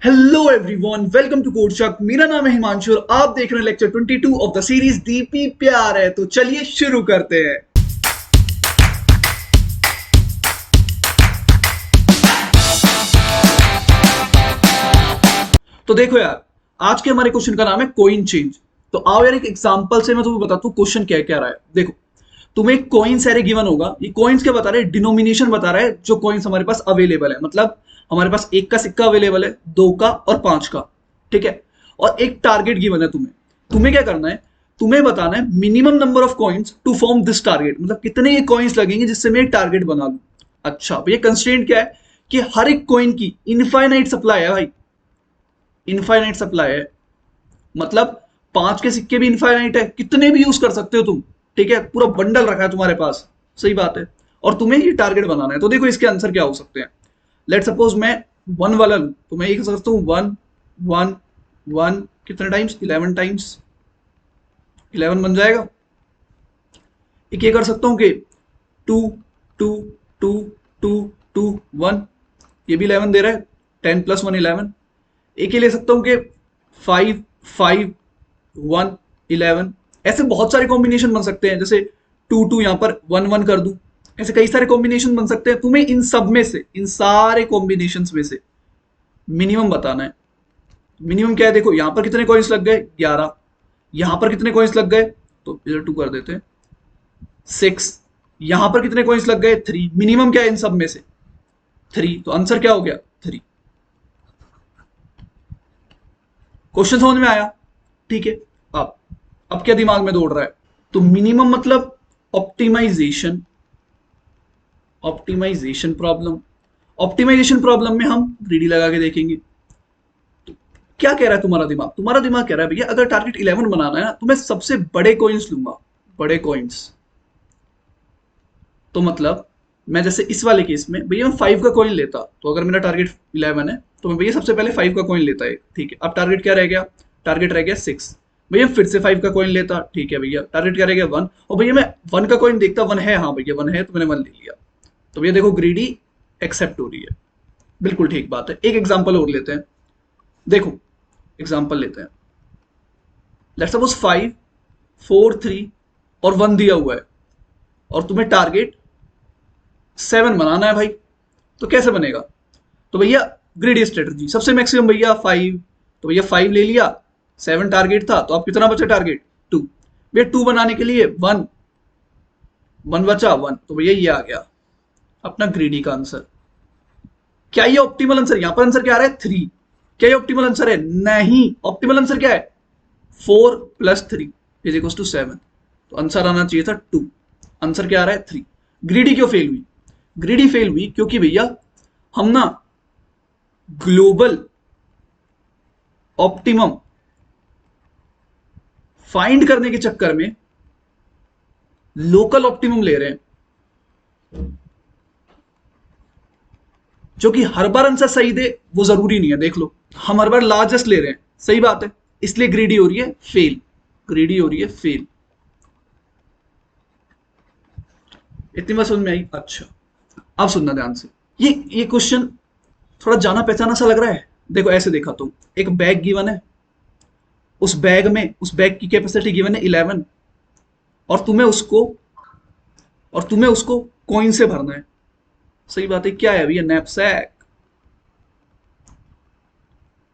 Hello everyone, welcome to code shock. मेरा नाम है हिमांशु और आप देख रहे हैं lecture 22 of the series DP प्यार है। तो चलिए शुरू करते हैं। तो देखो यार, आज के हमारे क्वेश्चन का नाम है कोइन चेंज। तो आओ यार, एक एग्जांपल से मैं तुम्हें बताता हूँ क्वेश्चन क्या क्या रहा है। देखो, तुम्हें एक कॉइन्स एरे गिवन होगा। ये कॉइन्स क्या बता रहे हैं? डिनोमिनेशन बता रहा है जो कॉइन्स हमारे पास अवेलेबल है। मतलब हमारे पास एक का सिक्का अवेलेबल है, दो का और पांच का, ठीक है। और एक टारगेट गिवन है तुम्हें। तुम्हें क्या करना है? तुम्हें बताना है minimum number of coins to form this target. मतलब कितने ये कॉइन्स लगेंगे जिससे मैं एक टारगेट बना लूं। अच्छा, भैया कंस्ट्रेंट क्या है कि हर एक कॉइन की इनफाइनाइट सप्लाई है भाई। इनफाइनाइट सप्लाई है मतलब पांच के सिक्के भी इनफाइनाइट है, कितने भी यूज कर सकते हो तुम, ठीक है। पूरा बंडल रखा है तुम्हारे पास, सही बात है। और तुम्हें ये टारगेट बनाना है। तो देखो इसके आंसर क्या हो सकते हैं। लेट सपोज मैं वन वाला लूं, तो मैं ये कर सकता हूँ वन वन वन कितने टाइम्स? 11 टाइम्स, 11 बन जाएगा। एक ये कर सकता हूँ कि two two two two two one, ये भी 11 दे रहा है। 10 + 1 11। एक ये ले सकता हूँ कि 5 5 1 11। ऐसे बहुत सारे कॉम्बिनेशन बन सकते हैं। जैसे टू टू यहाँ पर 1 1 कर दूं। ऐसे कई सारे कॉम्बिनेशन बन सकते हैं। तुम्हें इन सब में से, इन सारे कॉम्बिनेशन में से मिनिमम बताना है। मिनिमम क्या है? देखो यहाँ पर कितने कॉइन्स लग गए? 11। यहाँ पर कितने कॉइन्स लग गए? तो इधर 2 कर देते हैं, 6। यहाँ पर कितने कॉइन्स लग गए? 3। मिनिमम क्या है इन सब में से? 3। तो आंसर क्या हो गया? 3। क्वेश्चन समझ में आया? ठीक है। अब क्या दिमाग में दौड़ रहा है? तो मिनिमम मतलब optimisation. Optimisation problem. Optimisation problem में हम ग्रीडी लगा के देखेंगे। तो क्या कह रहा है तुम्हारा दिमाग? तुम्हारा दिमाग कह रहा है भैया अगर टारगेट 11 बनाना है ना, तो मैं सबसे बड़े कॉइन्स लूंगा। बड़े कॉइन्स तो मतलब मैं जैसे इस वाले केस में भैया मैं 5 का कॉइन लेता। तो अगर मेरा टारगेट 11 है तो मैं भैया सबसे पहले 5 का कॉइन लेता है, ठीक है। अब टारगेट क्या रह गया? टारगेट रह गया 6। भैया फिर से 5 का कॉइन लेता, ठीक है भैया। टारगेट क्या रह गया? 1। और भैया मैं 1 का कॉइन देखता, 1 है, हाँ भैया 1 है, तो मैंने 1 ले लिया। तो भैया देखो ग्रीडी एक्सेप्ट हो रही है, बिल्कुल ठीक बात है। एक एग्जाम्पल और लेते हैं। देखो एग्जाम्पल लेते हैं। लेट्स सपोज 5 4 3 और 1 दिया हुआ है और तुम्हें टारगेट 7 बनाना है भाई। तो कैसे बनेगा? तो भैया ग्रीडी स्ट्रेटजी, सबसे मैक्सिमम भैया 5। तो भैया 5 ले लिया, 7 टारगेट था, तो अब कितना बचा टारगेट? 2। भैया 2 बनाने के लिए 1 1 बचा 1। तो भैया ये आ गया अपना ग्रीडी का आंसर। क्या ये ऑप्टिमल आंसर? यहां पर आंसर क्या आ रहा है? 3। क्या ये ऑप्टिमल आंसर है? नहीं। ऑप्टिमल आंसर क्या है? 4 + 3 = 7। तो आंसर आना चाहिए था 2। आंसर क्या आ रहा है? 3। ग्रीडी क्यों फेल हुई? ग्रीडी फेल हुई क्योंकि भैया हम ना ग्लोबल ऑप्टिमम फाइंड करने के चक्कर में लोकल ऑप्टिमम ले रहे हैं, जो कि हर बार आंसर सही दे वो जरूरी नहीं है। देख लो, हम हर बार लार्जेस्ट ले रहे हैं, सही बात है, इसलिए ग्रीडी हो रही है फेल। ग्रीडी हो रही है फेल। इतनी बात समझ में आई? अच्छा, अब सुनना ध्यान से। ये क्वेश्चन थोड़ा जाना पहचाना सा लग रहा है। देखो ऐसे देखा तो एक बैग गिवन है, उस बैग की कैपेसिटी गिवन है 11 और तुम्हें उसको कॉइन से भरना है। सही बात है। क्या है भैया? नैपसैक।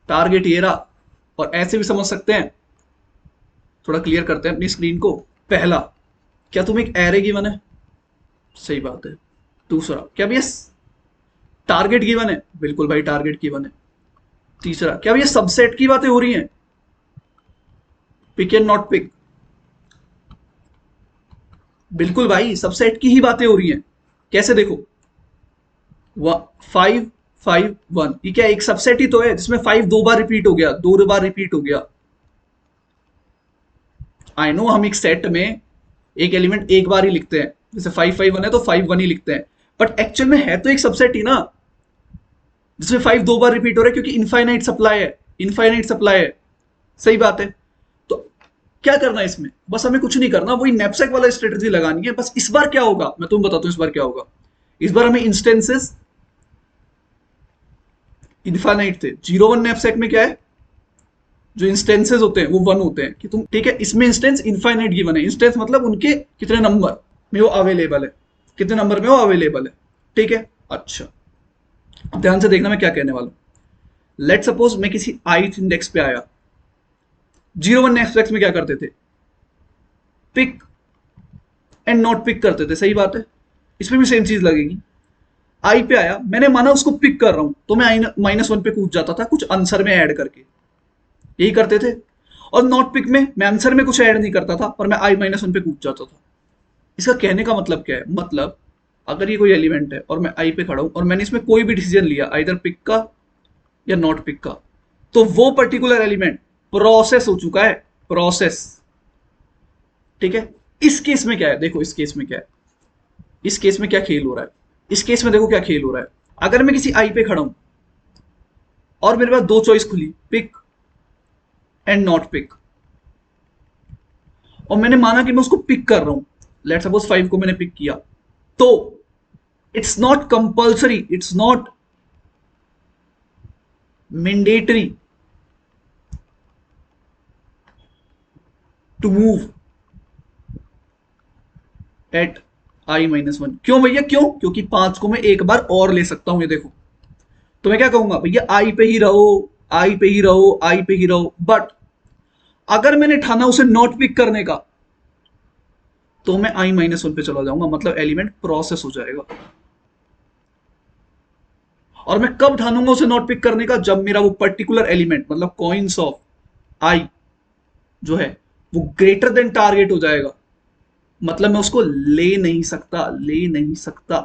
टारगेट ये रहा। और ऐसे भी समझ सकते हैं, थोड़ा क्लियर करते हैं अपनी स्क्रीन को। पहला, क्या तुम्हें एक एरे गिवन है? सही बात है। दूसरा, क्या भैया टारगेट गिवन है? बिल्कुल भाई टारगेट गिवन है। तीसरा, क्या भैया सबसेट की बातें हो रही हैं? Pick and not pick. बिल्कुल भाई सबसेट की ही बातें हो रही हैं। कैसे? देखो 5 5 1, ये क्या एक सबसेट ही तो है जिसमें 5 दो बार रिपीट हो गया, 2 बार रिपीट हो गया। आई नो हम एक सेट में एक एलिमेंट एक बार ही लिखते हैं, जैसे 5 5 1 है तो 5 1 ही लिखते हैं, बट एक्चुअल में है तो एक सबसेट ही ना, जिसमें 5 दो बार रिपीट हो रहा है, क्योंकि इनफाइनाइट सप्लाई है। इनफाइनाइट सप्लाई है, सही बात है। तो क्या करना है इसमें? बस हमें कुछ नहीं करना, वही नैपसैक वाला स्ट्रेटजी लगानी है। बस इस बार क्या होगा मैं तुम्हें बताता हूं। इस बार क्या होगा? इस बार हमें इंस्टेंसेस इनफाइनाइट थे। 0 1 नैपसैक में क्या है, जो इंस्टेंसेस होते हैं वो 1 होते हैं कि तुम ठीक है, इसमें इंस्टेंस इनफाइनाइट गिवन है। इंस्टेंस मतलब उनके कितने नंबर में वो अवेलेबल है, कितने नंबर में वो अवेलेबल है। ठीक है, अच्छा अब ध्यान से देखना मैं क्या कहने वाला हूं। लेट सपोज मैं किसी ith इंडेक्स पे आया। 0 1 नैपसैक में क्या करते थे, पिक एंड नॉट पिक करते थे, सही बात है। इसमें भी सेम चीज लगेगी। आई पे आया, मैंने माना उसको पिक कर रहा हूं, तो मैं आई -1 पे कूद जाता था कुछ आंसर में ऐड करके, यही करते थे। और नॉट पिक में मैं आंसर में कुछ ऐड नहीं करता था, पर मैं I-1 पे कूद जाता था। इसका कहने का मतलब क्या है, मतलब अगर ये कोई एलिमेंट है और मैं आई पे खड़ा हूं और मैंने इसमें कोई भी डिसीजन लिया आइदर पिक का या नॉट पिक का, तो वो पर्टिकुलर एलिमेंट प्रोसेस हो चुका है, प्रोसेस। ठीक है, इस केस में क्या है, देखो इस केस में क्या है, इस केस में क्या खेल हो रहा है, इस केस में देखो क्या खेल हो रहा है। अगर मैं किसी आई पे खड़ा हूं और मेरे पास दो चॉइस खुली, पिक एंड नॉट पिक, और मैंने माना कि मैं उसको पिक कर रहा हूं, लेट सपोज 5 को मैंने पिक किया, तो it's not compulsory, it's not mandatory to move at I-1। क्यों भैया, क्यों, क्योंकि 5 को मैं एक बार और ले सकता हूं। ये देखो, तो मैं क्या कहूंगा, भैया आई पे ही रहो, आई पे ही रहो, आई पे ही रहो। बट अगर मैंने ठाना उसे नॉट पिक करने का, तो मैं I-1 पे चला जाऊंगा, मतलब एलिमेंट प्रोसेस हो जाएगा। और मैं कब ठानूंगा उसे नॉट पिक करने का, जब मेरा वो पर्टिकुलर एलिमेंट मतलब कॉइंस ऑफ आई जो है वो ग्रेटर देन टारगेट हो जाएगा। मतलब मैं उसको ले नहीं सकता, ले नहीं सकता,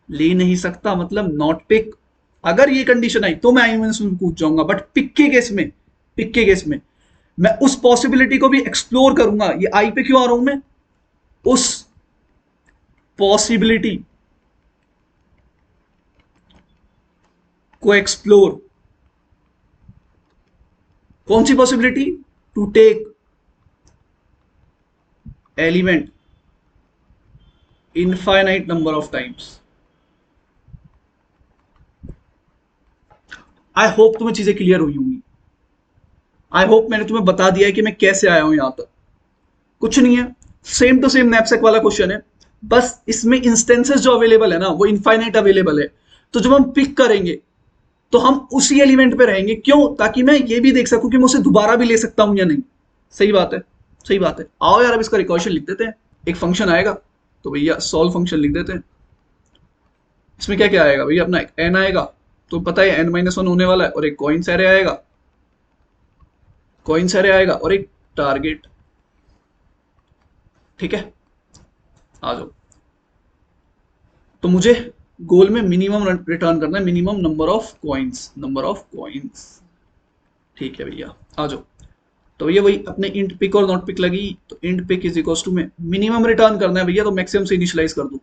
ले नहीं सकता, मतलब नॉट पिक। अगर ये कंडीशन आई तो मैं I-1 में कूद जाऊंगा। बट पिक के केस में, पिक के केस में मैं उस पॉसिबिलिटी को भी एक्सप्लोर करूंगा। ये आई पे क्यों आ रहा हूं मैं, उस पॉसिबिलिटी को एक्सप्लोर, कौन सी possibility, to take element infinite number of times. I hope तुम्हें चीजें क्लियर हुई होंगी। आई होप मैंने तुम्हें बता दिया है कि मैं कैसे आया हूं यहां तक। कुछ नहीं है, सेम टू सेम नैपसैक वाला क्वेश्चन है, बस इसमें इंस्टेंसेस जो अवेलेबल है ना वो इनफाइनाइट अवेलेबल है। तो जब हम पिक करेंगे तो हम उसी एलिमेंट पे रहेंगे, क्यों, ताकि मैं ये भी देख सकूं कि मैं उसे दोबारा भी ले सकता हूं या नहीं। सही बात है, सही बात है। आओ यार अब इसका रिकॉर्शन लिख देते हैं। एक फंक्शन आएगा, तो भैया सॉल्व फंक्शन लिख देते हैं। इसमें क्या क्या आएगा भैया, अपना एक एन आएगा, तो पता है N-1 होने वाला है, और एक कॉइन्स एरे आएगा, कॉइन्स एरे आएगा, और एक टारगेट। ठीक है, आ जाओ। तो मुझे गोल में मिनिमम रिटर्न करना है, minimum number of coins, number of coins. ठीक है भैया, आ जाओ। तो भैया वही अपने इंट पिक और नॉट पिक लगी, तो int pick is equal to में मिनिमम रिटर्न करना है भैया, तो मैक्सिमम से इनिशियलाइज कर दूं।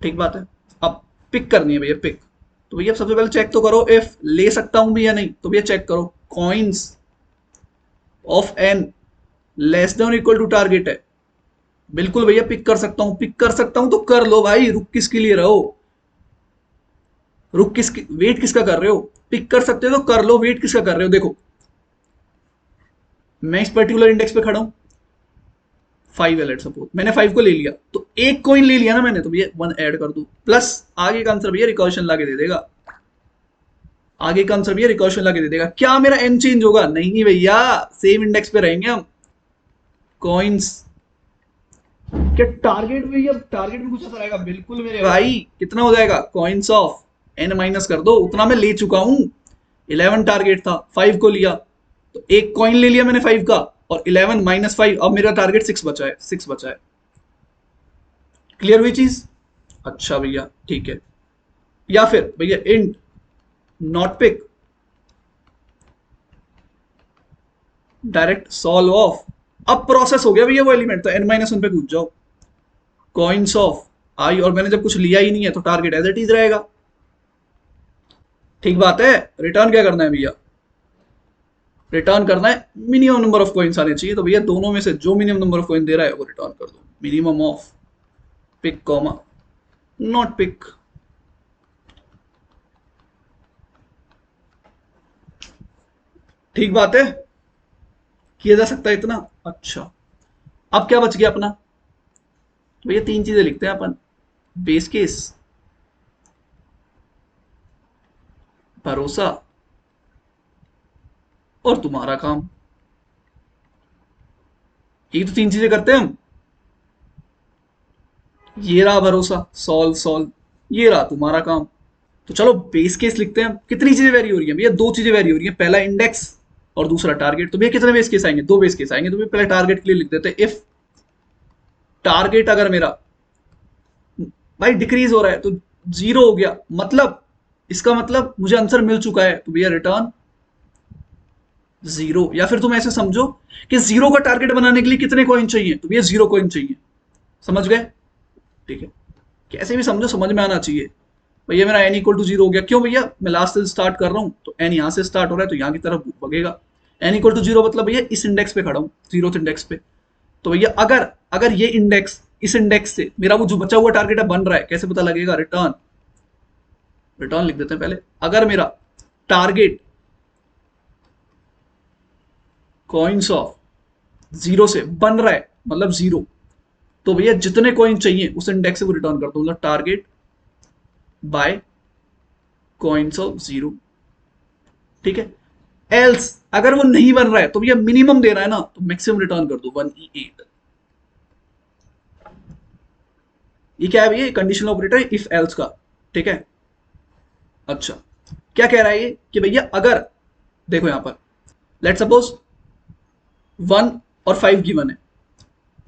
ठीक बात है। अब पिक करनी है भैया, पिक। तो भैया सबसे पहले चेक तो करो इफ ले सकता हूं भी या नहीं। तो भैया चेक करो, coins of N less than equal to target है। बिल्कुल भैया पिक कर सकता हूं, पिक कर सकता हूं तो कर लो भाई, रुक किसके लिए रहो, रुक किसकी, वेट किसका कर रहे हो। पिक कर सकते हो तो कर लो, वेट किसका कर रहे हो। देखो मैं इस पर्टिकुलर इंडेक्स पे खड़ा हूं, 5 है, लेट सपोज मैंने 5 को ले लिया, तो एक कॉइन ले लिया ना मैंने, तो भैया 1 ऐड कर दू, प्लस आगे का आंसर भैया रिकर्शन लाके दे देगा, आगे का आंसर भैया रिकर्शन लाके दे देगा। क्या मेरा एन चेंज होगा, नहीं भैया, सेम इंडेक्स पे रहेंगे हम। कॉइन्स, क्या टारगेट भैया, टारगेट में कुछ असर आएगा, बिल्कुल मेरे भाई। कितना हो जाएगा, कॉइन्स ऑफ एन माइनस कर दो, उतना मैं ले चुका हूं। 11 टारगेट था, 5 को लिया, तो एक कॉइन ले लिया मैंने 5 का, और 11 माइनस 5, अब मेरा टारगेट 6 बचा है, 6 बचा है। क्लियर हुई चीज। अच्छा भैया ठीक है। या फिर भैया int not pick direct solve of, अब प्रोसेस हो गया भैया वो एलिमेंट, तो N-1 पे कूद जाओ, कॉइन्स ऑफ आई, और मैंने जब कुछ लिया ही नहीं है तो टारगेट एज इट इज रहेगा। ठीक बात है। रिटर्न क्या करना है भैया, रिटर्न करना है मिनिमम नंबर ऑफ कॉइन्स आने चाहिए। तो भैया दोनों में से जो मिनिमम नंबर ऑफ कॉइन दे रहा है वो रिटर्न कर दो, minimum of pick comma not pick. ठीक बात है, किया जा सकता है इतना। अच्छा, अब क्या बच गया अपना? तो भैया तीन चीजें लिखते हैं अपन, बेस केस, भरोसा और तुम्हारा काम। ये तो तीन चीजें करते हैं हम। ये रहा भरोसा, सॉल्व सॉल्व, ये रहा तुम्हारा काम। तो चलो बेस केस लिखते हैं। कितनी चीजें वेरी हो रही है भैया? दो चीजें वेरी हो रही है, पहला इंडेक्स और दूसरा टारगेट। तो भैया कितने बेस केस आएंगे? दो बेस केस आएंगे। तो भैया पहले टारगेट के लिए लिख देते हैं, इफ टारगेट अगर मेरा भाई डिक्रीज हो रहा है तो जीरो हो गया, मतलब इसका मतलब मुझे आंसर मिल चुका है, तो भैया रिटर्न जीरो। या फिर तुम ऐसे समझो कि जीरो का टारगेट बनाने के लिए कितने कॉइन चाहिए? तो भैया जीरो कॉइन चाहिए। समझ गए? ठीक है, कैसे भी समझो, समझ में आना चाहिए। भैया मेरा n इक्वल टू जीरो हो गया, क्यों भैया? मैं लास्ट से स्टार्ट कर रहा हूं, तो n यहां से स्टार्ट हो रहा है तो यहां की तरफ बगेगा। n इक्वल टू जीरो मतलब भैया इस इंडेक्स पे खड़ा हूं, जीरो इंडेक्स पे। तो भैया अगर अगर ये इंडेक्स, इस इंडेक्स से मेरा वो जो बचा हुआ टारगेट है बन रहा है, कैसे पता लगेगा? रिटर्न, रिटर्न लिख देते हैं पहले। अगर मेरा टारगेट कॉइन्स ऑफ जीरो से बन रहा है, मतलब जीरो, तो भैया जितने कॉइन चाहिए उस इंडेक्स से वो रिटर्न कर दो, मतलब target by coins of zero. ठीक है, एल्स अगर वो नहीं बन रहा है तो भैया मिनिमम दे रहा है ना, तो मैक्सिमम रिटर्न कर दो 1e8। ये क्या है भैया? कंडीशनल ऑपरेटर है इफ एल्स का। ठीक है, अच्छा, क्या कह रहा है ये कि भैया अगर, देखो यहां पर लेट सपोज 1 और 5 गिवन है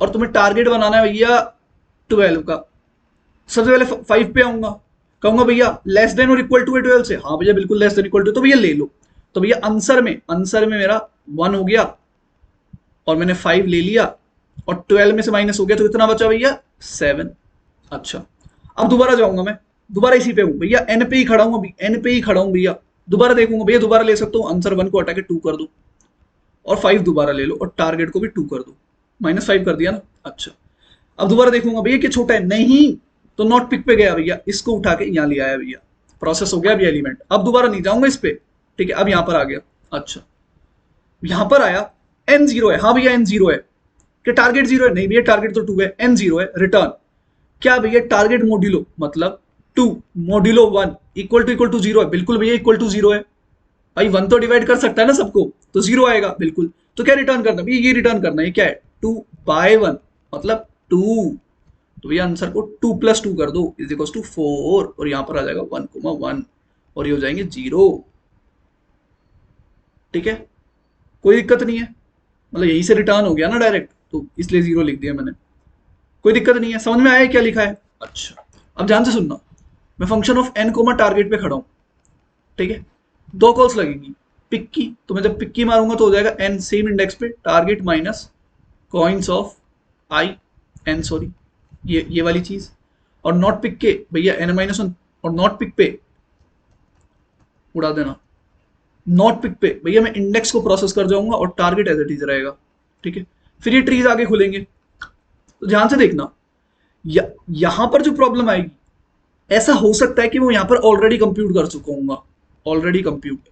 और तुम्हें टारगेट बनाना है भैया 12 का। सबसे पहले 5 पे आऊंगा, कहूंगा भैया लेस देन और इक्वल टू है 12 से। हाँ भैया बिल्कुल लेस देन इक्वल टू, तो भैया ले लो। तो भैया आंसर में मेरा 1 हो गया और मैंने 5 ले लिया और 12 में से माइनस हो गया, तो कितना बचा भैया? 7। अच्छा, अब दोबारा जाऊंगा मैं, दोबारा इसी पे हूं भैया, एन पे ही खड़ा हूं, अभी एन पे ही खड़ा हूं भैया। दोबारा देखूंगा भैया, दोबारा ले सकता हूँ, आंसर 1 को हटा के 2 कर दो और 5 दोबारा ले लो और टारगेट को भी 2 कर दो, -5 कर दिया ना। अच्छा, अब दोबारा देखूंगा भैया कि छोटा है, नहीं तो नॉट पिक पे गया भैया, इसको उठा के यहाँ ले आया भैया, प्रोसेस हो गया भैया एलिमेंट। अब दोबारा नहीं जाऊंगा इस पे, ठीक है, अब यहाँ पर आ गया। अच्छा, यहां पर आया, एन जीरो है, हाँ भैया एन जीरो है। कि टारगेट जीरो है? नहीं भैया टारगेट तो 2 है, एन जीरो है। रिटर्न क्या भैया? टारगेट मोड्यूलो मतलब 2 मोड्यूलो 1 इक्वल टू जीरो है, बिल्कुल भैया इक्वल टू जीरो है। भाई 1 तो डिवाइड कर सकता है ना सबको, तो जीरो आएगा बिल्कुल। तो क्या रिटर्न करना भैया? ये रिटर्न करना है, क्या है? 2/1 मतलब 2। तो भैया आंसर को 2 + 2 कर दो इज इक्वल टू 4 और यहां पर आ जाएगा 1,1 और ये हो जाएंगे जीरो। ठीक है, कोई दिक्कत नहीं है, मतलब यहीं से रिटर्न हो गया ना डायरेक्ट, तो इसलिए जीरो लिख दिया मैंने। कोई दिक्कत नहीं है, समझ में आया क्या लिखा है? अच्छा, अब ध्यान से सुनना, मैं function of n comma target पे खड़ा हूं। ठीक है, दो कॉल्स लगेंगी, पिक की, तो मैं जब पिक की मारूंगा तो हो जाएगा n सेम इंडेक्स पे target minus coins of I N, sorry ये वाली चीज। और नॉट पिक के भैया n-1 और नॉट पिक पे उड़ा देना। नॉट पिक पे भैया मैं इंडेक्स को प्रोसेस कर जाऊंगा और टारगेट एज इट इज रहेगा। ठीक है, फिर ये ट्रीज आगे खुलेंगे। तो ध्यान से देखना, यहां पर जो प्रॉब्लम आएगी, ऐसा हो सकता है कि मैं यहां पर ऑलरेडी कंप्यूट कर चुका हूँ, ऑलरेडी कंप्यूट।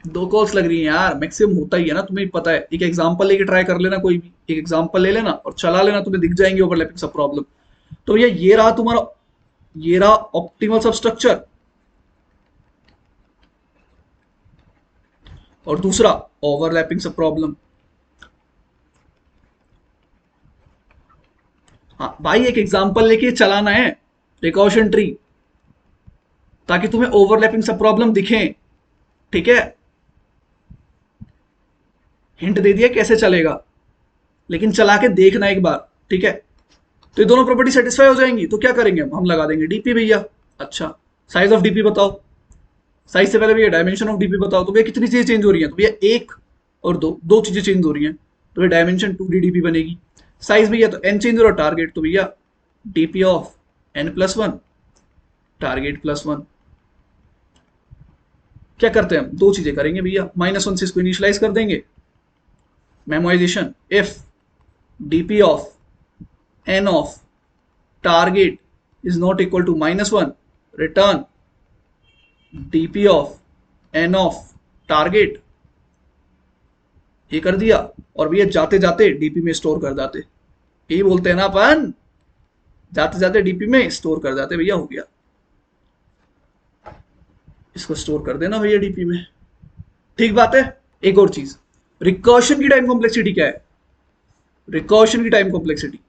दो कॉल्स लग रही हैं यार, मैक्सिमम होता ही है ना, तुम्हें पता है। एक एग्जांपल लेके ट्राई कर लेना, कोई भी एक एग्जांपल ले लेना और चला लेना, तुम्हें दिख जाएंगे ओवरलैपिंग सब प्रॉब्लम। तो भैया ये रहा तुम्हारा, ये रहा ऑप्टिमल सब स्ट्रक्चर और दूसरा ओवरलैपिंग सब प्रॉब्लम। हाँ भाई, एक एग्जांपल लेके चलाना है, प्रिकॉशन ट्री, ताकि तुम्हें ओवरलैपिंग सब प्रॉब्लम दिखें। ठीक है, हिंट दे दिया कैसे चलेगा, लेकिन चला के देखना एक बार। ठीक है, तो ये दोनों प्रॉपर्टी सेटिस्फाई हो जाएंगी, तो क्या करेंगे हम लगा देंगे डीपी भैया। अच्छा, साइज ऑफ डीपी बताओ, साइज से पहले भैया डायमेंशन ऑफ डीपी बताओ। तो भैया कितनी चीजें चेंज हो रही हैं? तो भैया एक और दो, दो चीजें चेंज हो रही हैं, तो भैया डायमेंशन 2D डीपी बनेगी। साइज भैया तो एन चेंज हो रहा, टारगेट तो भैया डीपी ऑफ n+1 टारगेट +1। क्या करते हैं हम? दो चीजें करेंगे भैया, -1 से इसको इनिशियलाइज कर देंगे, memorisation if DP of n of target is not equal to -1, return DP of N of target, ये कर दिया, और भैया जाते जाते डीपी में स्टोर कर जाते, यही बोलते हैं ना अपन, जाते जाते डीपी में स्टोर कर जाते भैया, हो गया। इसको स्टोर कर देना भैया डीपी में, ठीक बात है। एक और चीज, रिकर्शन की टाइम कॉम्प्लेक्सिटी क्या है? रिकर्शन की टाइम कॉम्प्लेक्सिटी,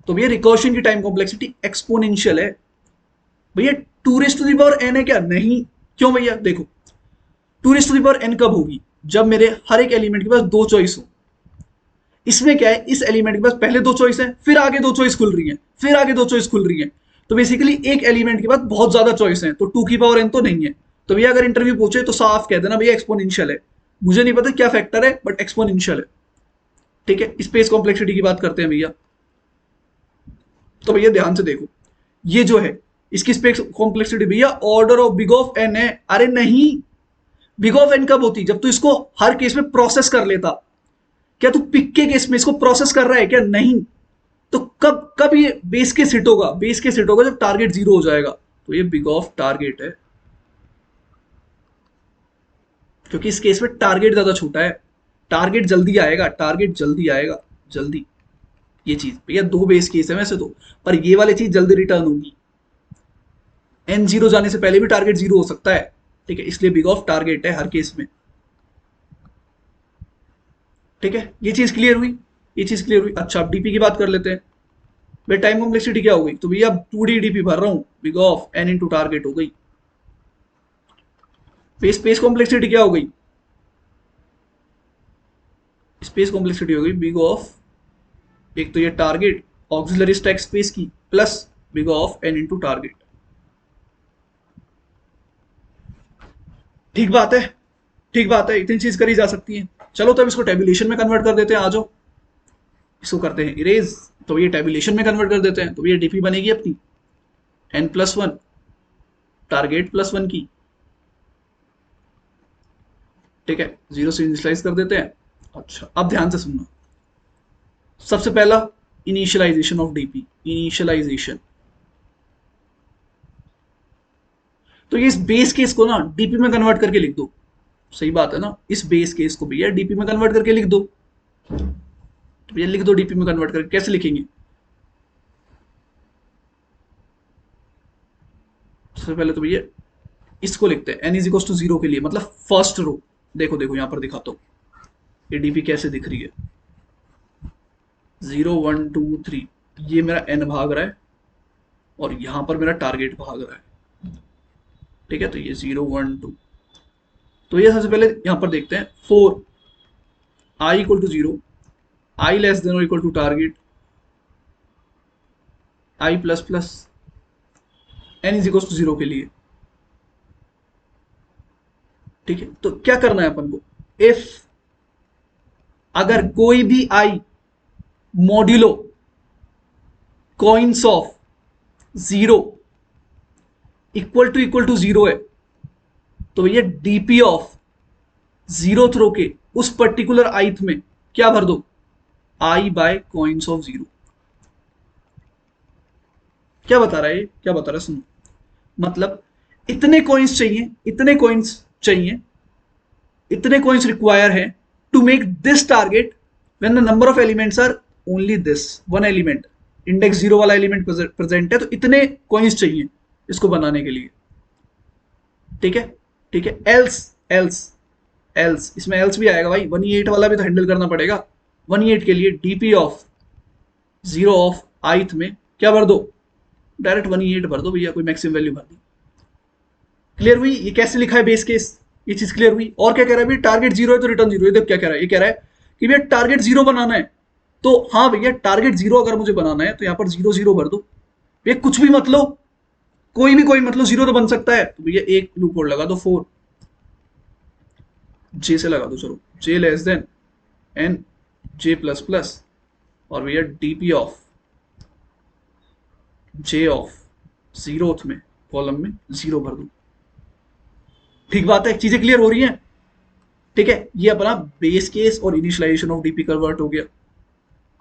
तो भैया रिकर्शन की टाइम कॉम्प्लेक्सिटी एक्सपोनेंशियल है भैया। 2n है क्या? नहीं। क्यों भैया? देखो 2n कब होगी? जब मेरे हर एक एलिमेंट के पास दो चॉइस हो। इसमें क्या है, इस एलिमेंट के पास पहले दो चॉइस है, फिर आगे दो चॉइस खुल रही है, फिर आगे दो चॉइस खुल रही है। तो बेसिकली एक एलिमेंट के पास बहुत ज्यादा चॉइस है, तो 2n तो नहीं है। तो भैया अगर इंटरव्यू पूछे तो साफ कह देना भैया एक्सपोनेंशियल है। मुझे नहीं पता क्या फैक्टर है, बट एक्सपोनेंशियल है, ठीक है। स्पेस कॉम्प्लेक्सिटी की बात करते हैं भैया, तो भैया ध्यान से देखो, ये जो है इसकी स्पेस कॉम्प्लेक्सिटी भैया order of big of N है। अरे नहीं, बिग ऑफ एन कब होती? जब तू इसको हर केस में प्रोसेस कर लेता। क्या तू पिक के केस में इसको प्रोसेस कर रहा है क्या? नहीं। तो कब कब ये बेस केस हिट होगा? बेस केस हिट होगा जब टारगेट 0 हो जाएगा। तो ये बिग ऑफ टारगेट है, क्योंकि इस केस में टारगेट ज्यादा छोटा है। टारगेट जल्दी आएगा, टारगेट जल्दी आएगा, जल्दी। ये चीज भैया दो बेस केस है वैसे तो, पर ये वाली चीज जल्दी रिटर्न होगी। एन 0 जाने से पहले भी टारगेट 0 हो सकता है, ठीक है, इसलिए बिग ऑफ टारगेट है हर केस में, ठीक है। ये चीज क्लियर हुई, ये चीज क्लियर हुई। अच्छा, अब डीपी की बात कर लेते हैं। भाई टाइम कॉम्प्लेक्सिटी क्या हो गई? तो भैया 2D डीपी भर रहा हूं, big of N into target हो गई। स्पेस कॉम्प्लेक्सिटी क्या हो गई? स्पेस कॉम्प्लेक्सिटी हो गई बिग ऑफ, एक तो ये टारगेट ऑक्सिलरी स्टैक स्पेस की, plus big of N into target. ठीक बात है, ठीक बात है, इतनी चीज करी जा सकती है। चलो तो अब इसको टेबुलेशन में कन्वर्ट कर देते हैं, आ जाओ। इसको करते हैं इरेज, तो ये टेबुलेशन में कन्वर्ट कर देते हैं। तो ये डीपी बनेगी अपनी n+1 टारगेट +1 की, ठीक है, 0 से इनिशियलाइज कर देते हैं। अच्छा, अब ध्यान से सुनना। सबसे पहला इनिशियलाइजेशन ऑफ डीपी, इनिशियलाइजेशन। तो ये इस बेस केस को ना डीपी में कन्वर्ट करके लिख दो। सही बात है ना, इस बेस केस को भैया डीपी में कन्वर्ट करके लिख दो। तो भैया लिख दो डीपी में कन्वर्ट करके, कैसे लिखेंगे? सबसे पहले तो भैया इसको लिखते हैं n=0 के लिए, मतलब फर्स्ट रो। देखो देखो यहां पर दिखाता हूं ये डीपी कैसे दिख रही है। 0 1 2 3, ये मेरा n भाग रहा है, और यहां पर मेरा टारगेट भाग रहा है, ठीक है। तो ये 0 1 2, तो ये सबसे पहले यहां पर देखते हैं 4 i=0, i<= target, i++ n=0 के लिए, ठीक है। तो क्या करना है अपन को? इफ अगर कोई भी I modulo coins of 0 equal to 0 है, तो ये डीपी ऑफ 0th रो के उस पर्टिकुलर आइथ में क्या भर दो? आई बाय कॉइन्स ऑफ 0। क्या बता रहा है ये? क्या बता रहा है? सुनो, मतलब इतने कॉइन्स चाहिए, इतने कॉइन्स चाहिए, इतने कॉइन्स रिक्वायर है to make this target when the number of elements are only this one element, index 0 वाला एलिमेंट प्रेजेंट है, तो इतने कॉइन्स चाहिए इसको बनाने के लिए, ठीक है, ठीक है। एल्स एल्स एल्स, इसमें एल्स भी आएगा भाई, 1e8 वाला भी तो हैंडल करना पड़ेगा। 1e8 के लिए डीपी ऑफ 0 ऑफ आइथ में क्या भर दो? डायरेक्ट 1e8 भर दो भैया, कोई मैक्सिमम वैल्यू भर दी। क्लियर हुई ये कैसे लिखा है बेस केस? ये चीज क्लियर हुई। और क्या कह रहा है भैया? टारगेट 0 है तो रिटर्न 0 है। देखो क्या कह रहा है, ये कह रहा है कि भैया टारगेट 0 बनाना है, तो हाँ भैया टारगेट 0 अगर मुझे बनाना है तो यहाँ पर 0 0 भर दो भैया, कुछ भी मत लो, कोई भी कोई मतलब 0 तो बन सकता है। तो भैया एक लूप होल्ड लगा दो, 4 जे से लगा दो, चलो j<n j++, और भैया DP of j of 0th में कॉलम में 0 भर दो। ठीक बात है, चीजें क्लियर हो रही हैं, ठीक है। ये अपना बेस केस और इनिशियलाइजेशन ऑफ डीपी कन्वर्ट हो गया।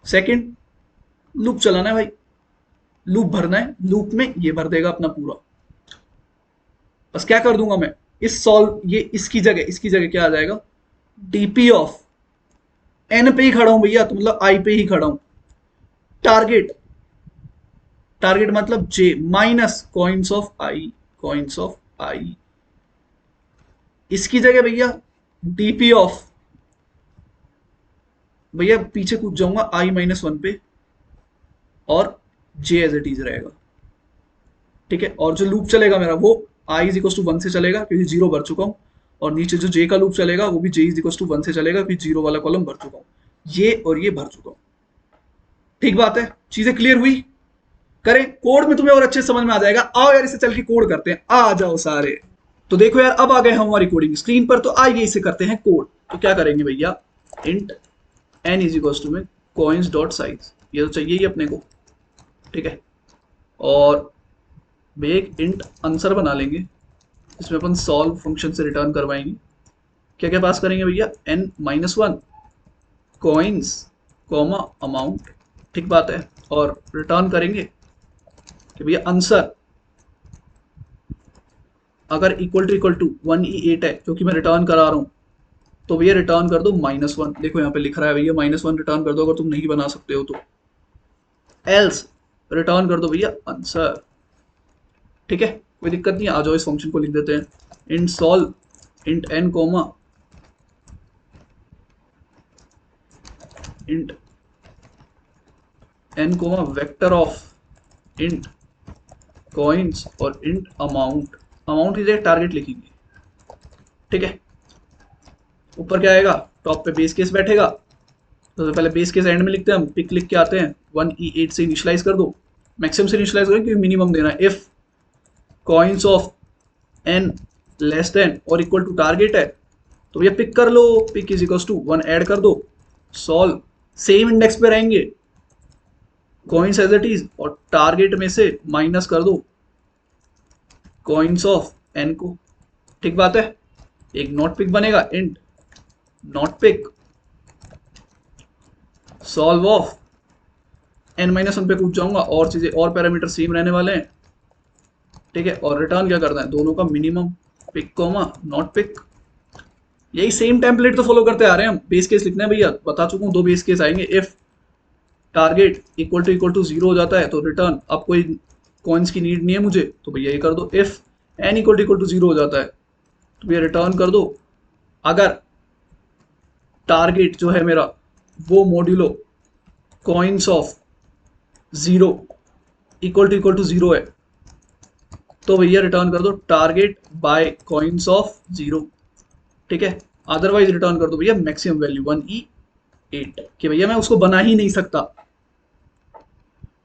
सेकंड, लूप चलाना है भाई, लूप भरना है, लूप में ये भर देगा अपना पूरा, बस क्या कर दूंगा मैं, इस सॉल्व ये इसकी जगह क्या आ जाएगा, डीपी ऑफ एन पे ही खड़ा हूं भैया, तो मतलब आई पे ही खड़ा हूं। टारगेट, टारगेट मतलब J minus coins of I, coins of I, इसकी जगह भैया डीपी ऑफ, भैया पीछे कूद जाऊंगा आई माइनस वन पे, और जे एज इट इज रहेगा। ठीक है, और जो लूप चलेगा मेरा वो I is equal to one से चलेगा क्योंकि जीरो भर चुका हूं, और नीचे जो जे का लूप चलेगा वो भी जे इज इक्वल टू वन से चलेगा क्योंकि जीरो वाला कॉलम भर चुका हूं, ये और ये भर चुका हूं। ठीक बात है, चीजें क्लियर हुई। करें कोड में, तुम्हें और अच्छे समझ में आ जाएगा। आओ यार इसे चल के कोड करते हैं, आ जाओ सारे। तो देखो यार अब आ गए हम हमारी कोडिंग स्क्रीन पर, तो आइए इसे करते हैं कोड। तो क्या करेंगे भैया, int N is equal to में कॉइन्स डॉट साइज, ये तो चाहिए ही अपने को। ठीक है, और एक इंट आंसर बना लेंगे, इसमें अपन सॉल्व फंक्शन से रिटर्न करवाएंगे। क्या क्या पास करेंगे भैया, N minus one coins comma amount. ठीक बात है, और रिटर्न करेंगे कि भैया आंसर अगर इक्वल टू 1E8 है क्योंकि मैं रिटर्न करा रहा हूं, तो भैया रिटर्न कर दो माइनस वन। देखो यहाँ पे लिख रहा है भैया माइनस वन रिटर्न कर दो अगर तुम नहीं बना सकते हो तो। एल्स रिटर्न कर दो भैया आंसर। ठीक है, कोई दिक्कत नहीं, आ जाओ इस फंक्शन को लिख देते हैं, int solve int N comma int N comma vector of int coins और इंट अमाउंट। अमाउंट की जगह टारगेट लिखेंगे। ठीक है, ऊपर क्या आएगा, टॉप पे बेस केस बैठेगा, तो सबसे पहले बेस केस एंड में लिखते हैं हम, पिक लिख के आते हैं 1E8 से इनिशियलाइज कर दो, मैक्सिमम से इनिशियलाइज करें क्योंकि मिनिमम देना है। If coins of N less than और इक्वल टू टारगेट है तो भैया पिक कर लो, pick is equal to one add कर दो, सॉल्व सेम इंडेक्स पे रहेंगे कॉइन्स एज इट इज, और टारगेट में से माइनस कर दो कॉइन्स ऑफ एन को। ठीक बात है, एक नॉट पिक बनेगा, int not pick solve of N minus one पे कूद जाऊंगा, और चीजें और पैरामीटर सेम रहने वाले हैं। ठीक है, और रिटर्न क्या करना है, दोनों का minimum, pick comma not pick. यही सेम टेम्पलेट तो फॉलो करते आ रहे हैं हम। बेस केस लिखना है भैया, बता चुका हूँ, दो बेस केस आएंगे। If target equal to zero हो जाता है तो रिटर्न, अब कोई कॉइन्स की नीड नहीं है मुझे तो भैया ये कर दो। If n equal to zero हो जाता है तो भैया रिटर्न कर दो अगर टारगेट जो है मेरा वो modulo coins of zero equal to zero है तो भैया रिटर्न कर दो target by coins of zero. ठीक है, अदरवाइज रिटर्न कर दो भैया मैक्सिमम वैल्यू 1E8 कि भैया मैं उसको बना ही नहीं सकता।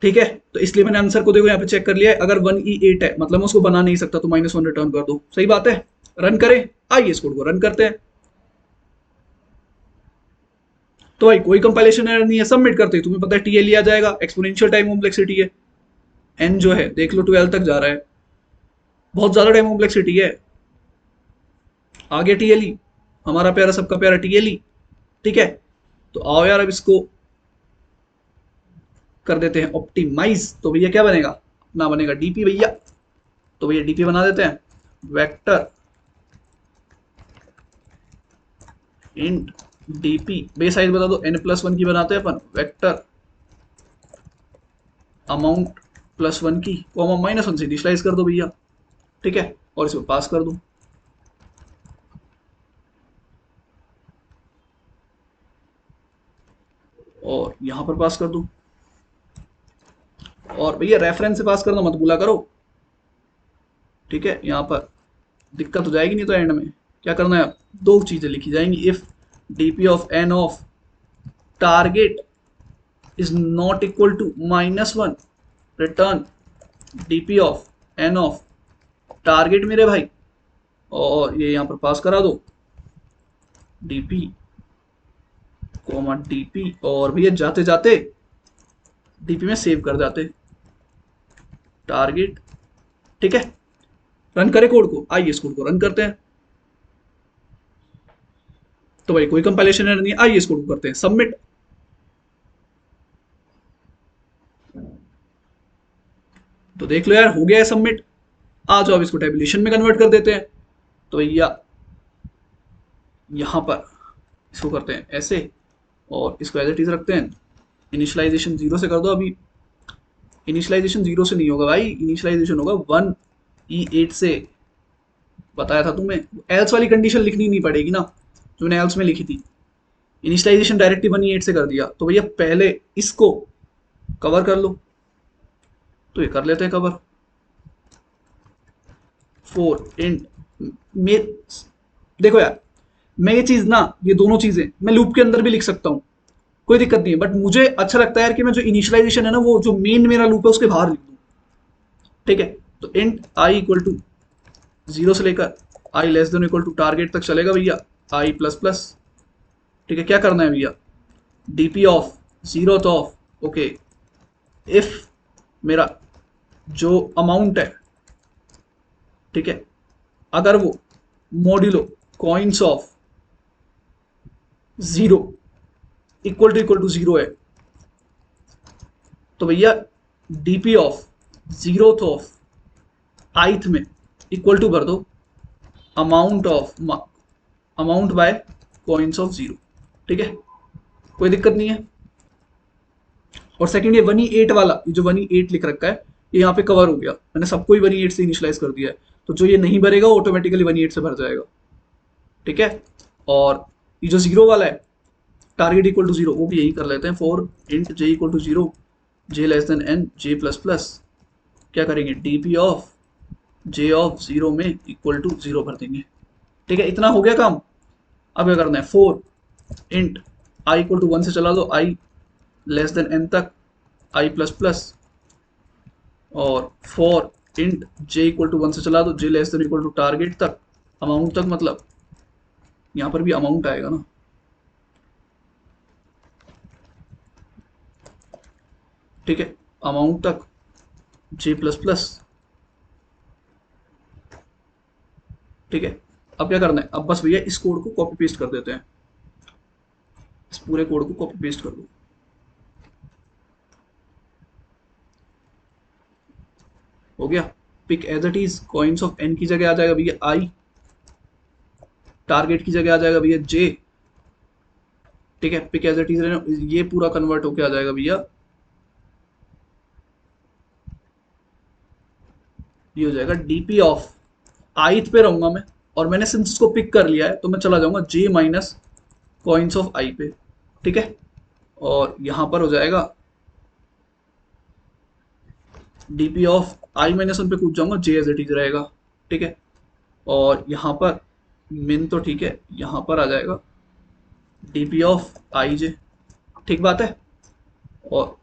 ठीक है, तो इसलिए मैंने आंसर को देखो यहाँ पे चेक कर लिया है, अगर 1E8 है मतलब मैं उसको बना नहीं सकता तो माइनस वन रिटर्न कर दो। सही बात है, रन करें, आइए इस कोड को रन करते हैं। तो भाई कोई कंपाइलेशन एरर नहीं है, सबमिट करते ही तुम्हें पता है टीएलई आ जाएगा, एक्सपोनेंशियल टाइम कॉम्प्लेक्सिटी है, एन जो है देख लो 12 तक जा रहा है, बहुत ज्यादा टाइम कॉम्प्लेक्सिटी है। आगे टीएलई, हमारा प्यारा सबका प्यारा टीएलई। ठीक है, तो आओ यार अब इसको कर देते हैं ऑप्टिमाइज। तो भैया क्या बनेगा, अपना बनेगा डीपी भैया। तो भैया डीपी बना देते हैं, vector int DP, base size बता दो n प्लस वन की बनाते हैं अपन, वेक्टर अमाउंट प्लस वन की कॉमा माइनस वन से इनिशियलाइज कर दो भैया। ठीक है, और इसमें पास कर दो, और यहां पर पास कर दो, और भैया रेफरेंस से पास करना मत भूला करो। ठीक है, यहां पर दिक्कत हो जाएगी नहीं तो एंड में क्या करना है, दो चीजें लिखी जाएंगी, if DP of N of target is not equal to minus one, return DP of N of target मेरे भाई, और ये यहां पर पास करा दो डीपी कोमा डीपी, और भैया जाते जाते डीपी में सेव कर जाते टारगेट। ठीक है, रन करें कोड को, आइए इस कोड को रन करते हैं। तो भाई कोई कंपाइलेशन एरर नहीं है, आइए इस कोड को करते हैं सबमिट। तो देख लो यार हो गया है सबमिट। आ जाओ अब इसको टेबुलेशन में कन्वर्ट कर देते हैं। तो भैया यहाँ पर इसको करते हैं ऐसे और इसको एज इट इज रखते हैं। इनिशियलाइजेशन 0 से कर दो अभी। इनिशियलाइजेशन 0 से नहीं होगा भाई, इनिशियलाइजेशन होगा 1E8 से। बताया था तुम्हें, एल्स वाली कंडीशन लिखनी नहीं पड़ेगी ना जो मैंने एल्स में लिखी थी। इनिशियलाइजेशन डायरेक्टली 1E8 से कर दिया, तो भैया पहले इसको कवर कर लो। तो ये कर लेते हैं कवर। 4 इंट मे देखो यार, मैं ये चीज ना, ये दोनों चीजें मैं लूप के अंदर भी लिख सकता हूँ, कोई दिक्कत नहीं है, बट मुझे अच्छा लगता है यार कि मैं जो इनिशियलाइजेशन है ना, वो जो मेन मेरा लूप है उसके बाहर लिख दूँ। ठीक है, तो इंट आई इक्वल टू 0 से लेकर I less than equal to target तक चलेगा भैया, आई प्लस प्लस। ठीक है, क्या करना है भैया, DP of 0 of okay, if मेरा जो अमाउंट है, ठीक है, अगर वो modulo coins of 0 equal to 0 है, तो भैया डीपी ऑफ 0 ऑफ आइथ में इक्वल टू कर दो अमाउंट बाय कॉइन्स ऑफ 0। ठीक है, कोई दिक्कत नहीं है। और सेकंड ये 1E8 वाला, ये जो 1E8 लिख रखा है, ये यहाँ पे कवर हो गया, मैंने सबको ही 1E8 से इनिशियलाइज कर दिया है, तो जो ये नहीं भरेगा ऑटोमेटिकली 1E8 से भर जाएगा। ठीक है, और ये जो 0 वाला है, टारगेट इक्वल टू 0, वो भी यही कर लेते हैं, for int j equal to 0 j less than n j plus plus. क्या करेंगे, डीपी ऑफ जे ऑफ 0 में इक्वल टू 0 भर देंगे। ठीक है, इतना हो गया काम। अब क्या करना है, 4 इंट आई इक्वल टू 1 से चला दो आई लेस देन एन तक आई प्लस प्लस, और 4 इंट जे इक्वल टू 1 से चला दो J less than equal to target तक, अमाउंट तक, मतलब यहाँ पर भी अमाउंट आएगा ना। ठीक है, अमाउंट तक जे प्लस प्लस। ठीक है, अब क्या करना है, अब बस भैया इस कोड को कॉपी पेस्ट कर देते हैं, इस पूरे कोड को कॉपी पेस्ट कर दो। हो गया, pick as it is coins of n की जगह आ जाएगा भैया आई, टारगेट की जगह आ जाएगा भैया जे। ठीक है, पिक एज इट इज ये पूरा कन्वर्ट होके आ जाएगा भैया, ये हो जाएगा डीपी ऑफ आईथ पे रहूंगा मैं, और मैंने सिंस इसको पिक कर लिया है तो मैं चला जाऊंगा जे माइनस कॉइन्स ऑफ आई पे। ठीक है, और यहां पर हो जाएगा DP of I minus one पे कूद जाऊंगा, जे एज इट इज रहेगा। ठीक है, और यहां पर मिन तो ठीक है, यहां पर आ जाएगा डीपी ऑफ आई जे। ठीक बात है, और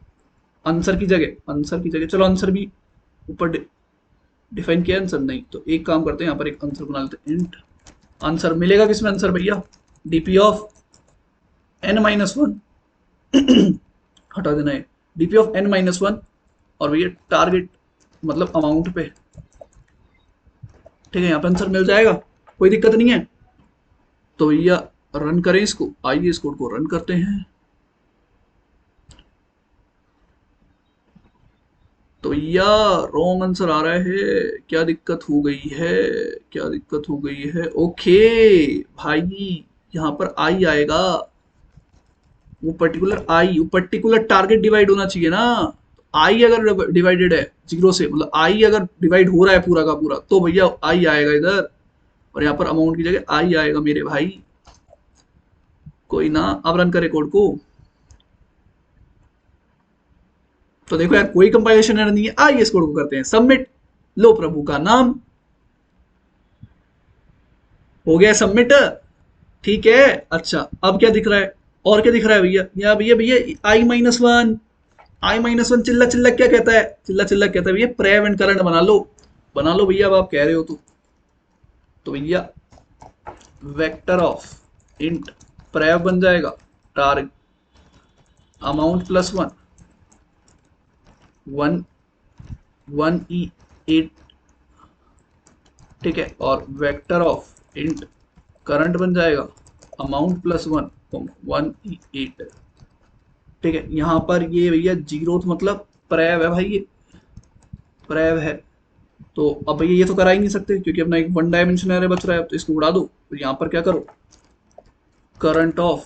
आंसर की जगह चलो आंसर भी ऊपर डिफाइन किया, आंसर नहीं, तो एक काम करते हैं, यहाँ पर एक आंसर बना लेते हैं, इंट आंसर मिलेगा किसमें आंसर भैया, DP of N minus one हटा देना है, DP of N minus one, और भैया टारगेट मतलब अमाउंट पे। ठीक है, यहाँ पे आंसर मिल जाएगा, कोई दिक्कत नहीं है। तो भैया रन करें इसको, आइए इस कोड को रन करते हैं। तो भैया रॉन्ग आंसर आ रहा है, क्या दिक्कत हो गई है, क्या दिक्कत हो गई है। ओके भाई, यहाँ पर आई आएगा, वो पर्टिकुलर टारगेट डिवाइड होना चाहिए ना। आई अगर डिवाइडेड है 0 से, मतलब आई अगर डिवाइड हो रहा है पूरा का पूरा, तो भैया आई आएगा इधर, और यहाँ पर अमाउंट की जगह आई आएगा मेरे भाई। कोई ना, अब रन करे कोड को। तो देखो यार, कोई कंपाइलेशन एरर नहीं है। आइए इस कोड को करते हैं सबमिट, लो प्रभु का नाम, हो गया सबमिट। ठीक है, अच्छा अब क्या दिख रहा है, और क्या दिख रहा है भैया, या भैया भैया आई माइनस वन, आई माइनस वन चिल्ला चिल्ला क्या कहता है, चिल्ला चिल्ला कहता है भैया प्रेव एंड करंट बना लो भैया, अब आप कह रहे हो तो भैया वेक्टर ऑफ इंट प्रेव बन जाएगा, target amount plus one, 1E8। ठीक है, और वेक्टर ऑफ इंट करंट बन जाएगा अमाउंट प्लस वन, 1E8। ठीक है, यहां पर ये भैया जीरो मतलब प्रेव है भाई, ये प्रेव है। तो अब भैया ये तो करा ही नहीं सकते क्योंकि अपना एक वन डायमेंशनल एरे बच रहा है, तो इसको उड़ा दो। तो यहाँ पर क्या करो, करंट ऑफ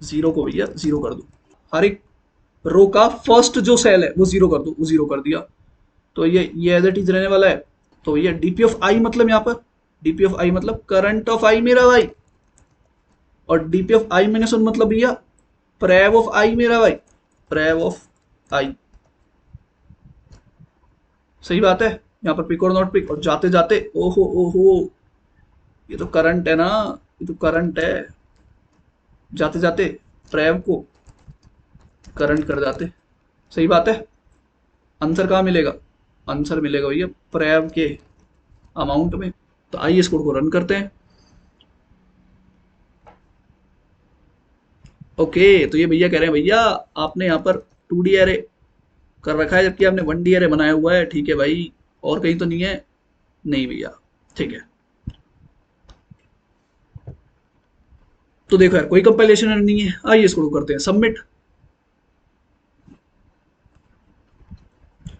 0 को भैया 0 कर दो। हर एक रो का फर्स्ट जो सेल है वो 0 कर दो, वो 0 कर दिया। तो ये एज इट इज रहने वाला है। तो ये डीपी ऑफ आई मतलब यहाँ पर डीपी ऑफ आई मतलब करंट ऑफ आई मेरा भाई, और डीपी ऑफ आई माइनस 1 मतलब भैया प्रेव ऑफ आई मेरा भाई, प्रेव ऑफ आई। सही बात है, यहाँ पर पिक और नॉट पिक, और जाते जाते ओहो ओहो, ये तो करंट है ना, ये तो करंट है। जाते जाते प्रेव को करंट कर जाते। सही बात है। आंसर कहाँ मिलेगा, आंसर मिलेगा भैया प्रेव के अमाउंट में। तो आइए इस कोड को रन करते हैं। ओके, तो ये भैया कह रहे हैं भैया आपने यहाँ पर 2D एरे कर रखा है जबकि आपने 1D एरे बनाया हुआ है। ठीक है भाई, और कहीं तो नहीं है? नहीं भैया, ठीक है। तो देखो यार कोई कंपाइलेशन एरर नहीं है। आइए इसको करते हैं सबमिट।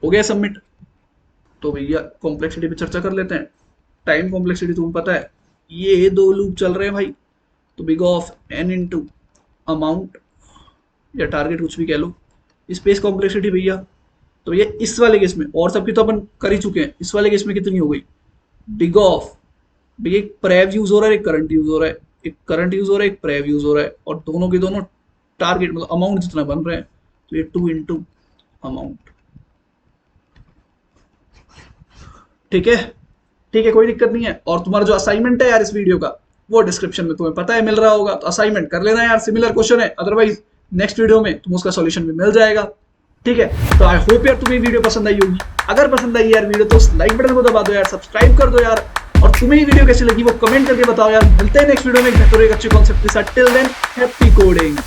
हो गया सबमिट। तो भैया कॉम्प्लेक्सिटी पे चर्चा कर लेते हैं। टाइम कॉम्प्लेक्सिटी तुम्हें पता है, ये दो लूप चल रहे हैं भाई। तो big of n into amount या टारगेट कुछ भी कह लो, स्पेस कॉम्प्लेक्सिटी भैया। तो ये इस वाले केस में, और सबकी तो अपन कर ही चुके हैं, इस वाले केस में कितनी हो गई, बिग ऑफ भैया एक प्रेव यूज हो रहा है, एक करंट यूज हो रहा है, एक करंट यूज हो रहा है, एक प्रेव यूज हो रहा है, और दोनों के दोनों टारगेट मतलब अमाउंट जितना बन रहे हैं। तो ये 2 इंटू अमाउंट। ठीक है, ठीक है, कोई दिक्कत नहीं है। और तुम्हारा जो असाइनमेंट है यार इस वीडियो का, वो डिस्क्रिप्शन में तुम्हें पता है मिल रहा होगा, तो असाइनमेंट कर लेना यार। सिमिलर क्वेश्चन है, अदरवाइज नेक्स्ट वीडियो में तुम उसका सॉल्यूशन भी मिल जाएगा। ठीक है, तो आई होप यार तुम्हें वीडियो पसंद आई होगी। अगर पसंद आई यार वीडियो तो उस लाइक बटन को दबा दो यार, सब्सक्राइब कर दो यार, और तुम्हें ये वीडियो कैसी लगी वो कमेंट करके बताओ यार। मिलते हैं नेक्स्ट वीडियो में एक बेहतर एक अच्छे कॉन्सेप्ट के साथ। Till than happy coding.